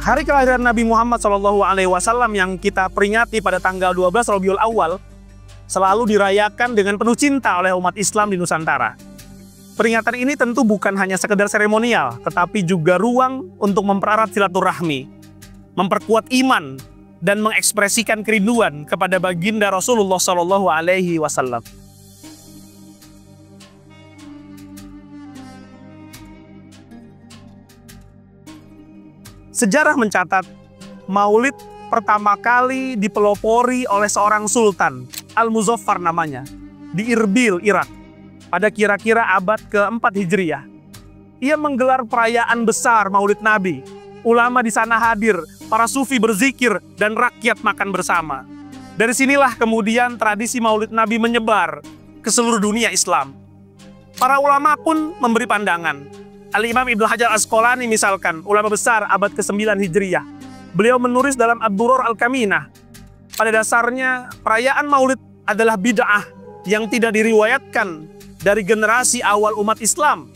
Hari kelahiran Nabi Muhammad SAW yang kita peringati pada tanggal 12 Rabiul Awal selalu dirayakan dengan penuh cinta oleh umat Islam di Nusantara. Peringatan ini tentu bukan hanya sekedar seremonial, tetapi juga ruang untuk mempererat silaturahmi, memperkuat iman, dan mengekspresikan kerinduan kepada baginda Rasulullah SAW. Sejarah mencatat, Maulid pertama kali dipelopori oleh seorang sultan, Al-Muzaffar namanya, di Irbil, Irak, pada kira-kira abad ke-4 Hijriah. Ia menggelar perayaan besar Maulid Nabi. Ulama di sana hadir, para sufi berzikir, dan rakyat makan bersama. Dari sinilah kemudian tradisi Maulid Nabi menyebar ke seluruh dunia Islam. Para ulama pun memberi pandangan. Al-Imam Ibnu Hajar Asqalani misalkan, ulama besar abad ke-9 Hijriah. Beliau menulis dalam Ad-Durrar Al-Kaminah, pada dasarnya perayaan Maulid adalah bid'ah yang tidak diriwayatkan dari generasi awal umat Islam.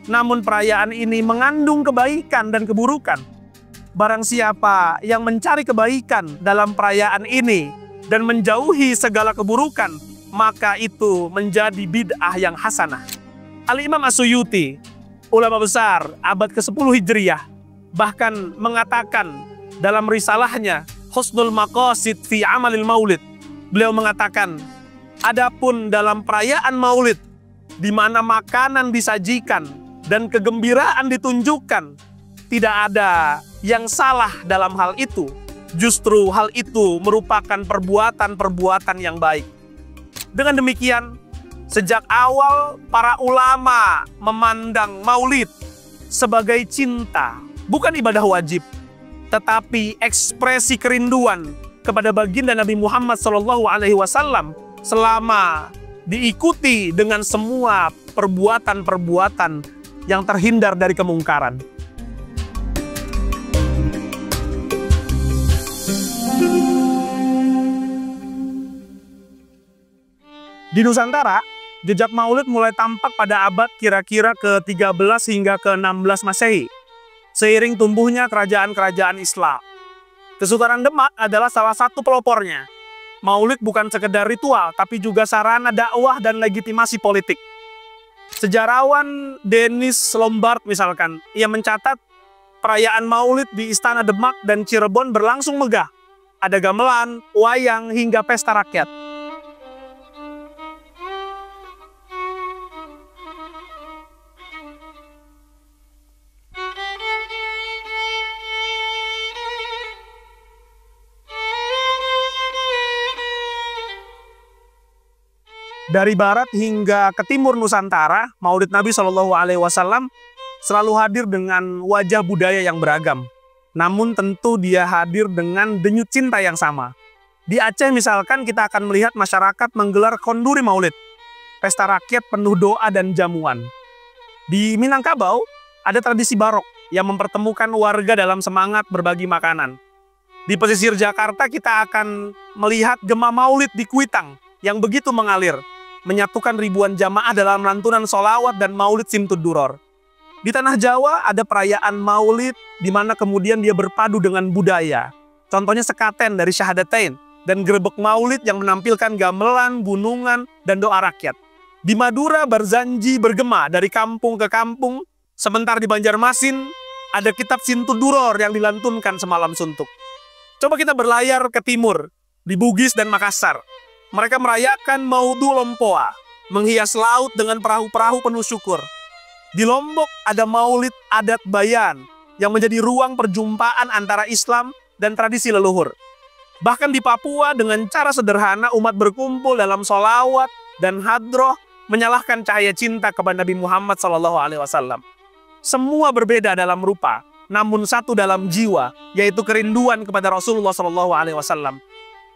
Namun perayaan ini mengandung kebaikan dan keburukan. Barang siapa yang mencari kebaikan dalam perayaan ini dan menjauhi segala keburukan, maka itu menjadi bid'ah yang hasanah. Al-Imam As-Suyuti, ulama besar abad ke-10 Hijriah, bahkan mengatakan dalam risalahnya Husnul Maqasid fi Amalil Maulid, beliau mengatakan, adapun dalam perayaan Maulid di mana makanan disajikan dan kegembiraan ditunjukkan, tidak ada yang salah dalam hal itu. Justru hal itu merupakan perbuatan-perbuatan yang baik. Dengan demikian, sejak awal para ulama memandang Maulid sebagai cinta, bukan ibadah wajib, tetapi ekspresi kerinduan kepada baginda Nabi Muhammad SAW selama diikuti dengan semua perbuatan-perbuatan yang terhindar dari kemungkaran. Di Nusantara, jejak Maulid mulai tampak pada abad kira-kira ke-13 hingga ke-16 Masehi, seiring tumbuhnya kerajaan-kerajaan Islam. Kesultanan Demak adalah salah satu pelopornya. Maulid bukan sekedar ritual, tapi juga sarana dakwah dan legitimasi politik. Sejarawan Denis Lombard misalkan, ia mencatat perayaan Maulid di Istana Demak dan Cirebon berlangsung megah. Ada gamelan, wayang, hingga pesta rakyat. Dari barat hingga ke timur Nusantara, Maulid Nabi SAW selalu hadir dengan wajah budaya yang beragam. Namun tentu dia hadir dengan denyut cinta yang sama. Di Aceh misalkan kita akan melihat masyarakat menggelar konduri Maulid, pesta rakyat penuh doa dan jamuan. Di Minangkabau ada tradisi barok yang mempertemukan warga dalam semangat berbagi makanan. Di pesisir Jakarta kita akan melihat gema Maulid di Kuitang yang begitu mengalir, menyatukan ribuan jamaah dalam lantunan sholawat dan Maulid Simtud Duror. Di tanah Jawa ada perayaan Maulid di mana kemudian dia berpadu dengan budaya. Contohnya sekaten dari Syahadatain dan grebek Maulid yang menampilkan gamelan, gunungan, dan doa rakyat. Di Madura berzanji bergema dari kampung ke kampung, sementara di Banjarmasin ada kitab Simtud Duror yang dilantunkan semalam suntuk. Coba kita berlayar ke timur, di Bugis dan Makassar. Mereka merayakan Maudu Lompoa, menghias laut dengan perahu-perahu penuh syukur. Di Lombok ada Maulid adat Bayan yang menjadi ruang perjumpaan antara Islam dan tradisi leluhur. Bahkan di Papua dengan cara sederhana umat berkumpul dalam sholawat dan hadroh menyalahkan cahaya cinta kepada Nabi Muhammad SAW. Semua berbeda dalam rupa, namun satu dalam jiwa, yaitu kerinduan kepada Rasulullah SAW.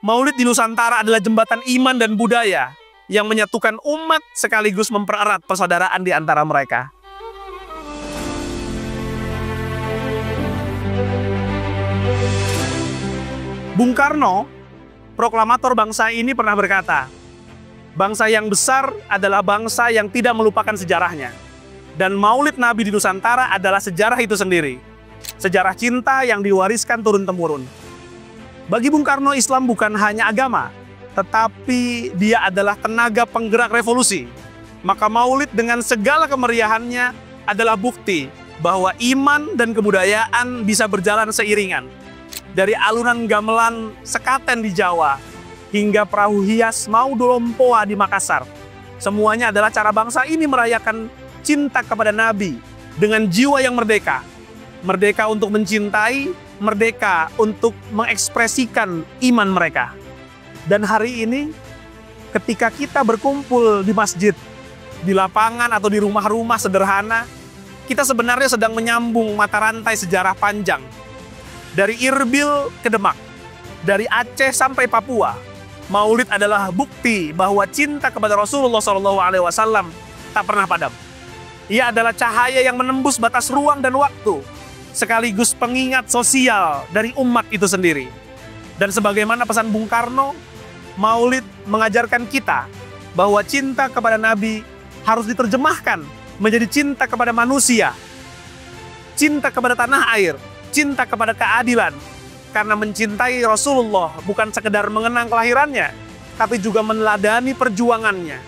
Maulid di Nusantara adalah jembatan iman dan budaya yang menyatukan umat sekaligus mempererat persaudaraan di antara mereka. Bung Karno, proklamator bangsa ini pernah berkata, bangsa yang besar adalah bangsa yang tidak melupakan sejarahnya. Dan Maulid Nabi di Nusantara adalah sejarah itu sendiri. sejarah cinta yang diwariskan turun-temurun. Bagi Bung Karno, Islam bukan hanya agama, tetapi dia adalah tenaga penggerak revolusi. Maka Maulid dengan segala kemeriahannya adalah bukti bahwa iman dan kebudayaan bisa berjalan seiringan. Dari alunan gamelan sekaten di Jawa hingga perahu hias Maudolompoa di Makassar, semuanya adalah cara bangsa ini merayakan cinta kepada Nabi dengan jiwa yang merdeka. Merdeka untuk mencintai, merdeka untuk mengekspresikan iman mereka. Dan hari ini, ketika kita berkumpul di masjid, di lapangan atau di rumah-rumah sederhana, kita sebenarnya sedang menyambung mata rantai sejarah panjang. Dari Irbil ke Demak, dari Aceh sampai Papua, Maulid adalah bukti bahwa cinta kepada Rasulullah SAW tak pernah padam. Ia adalah cahaya yang menembus batas ruang dan waktu, sekaligus pengingat sosial dari umat itu sendiri. Dan sebagaimana pesan Bung Karno, Maulid mengajarkan kita bahwa cinta kepada Nabi harus diterjemahkan menjadi cinta kepada manusia, cinta kepada tanah air, cinta kepada keadilan. Karena mencintai Rasulullah bukan sekedar mengenang kelahirannya, tapi juga meneladani perjuangannya,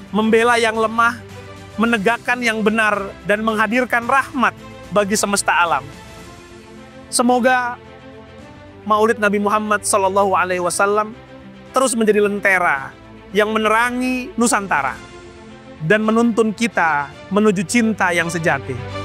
membela yang lemah, menegakkan yang benar, dan menghadirkan rahmat bagi semesta alam. Semoga Maulid Nabi Muhammad SAW terus menjadi lentera yang menerangi Nusantara dan menuntun kita menuju cinta yang sejati.